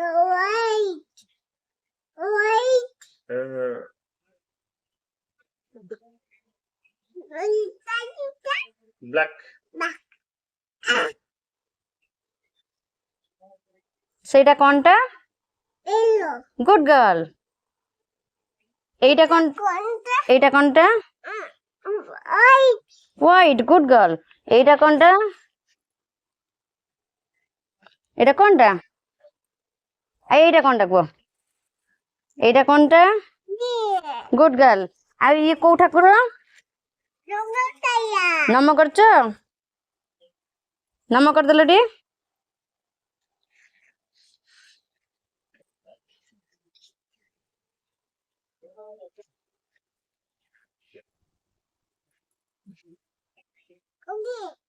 White. White. Black. সেটা কোনটা? Yellow. Good girl. এইটা এইটা কোনটা? White. White, good girl. এইটা কোনটা? এটা কোনটা? এইটা কোনটা গো? এইটা কোনটা? Yeah. Good girl. আর ইয়ে କୋଉ ଠାକୁର? ନମ କରୁଛ? ନମ କରିଦେଲ ଟିକେ। Okay.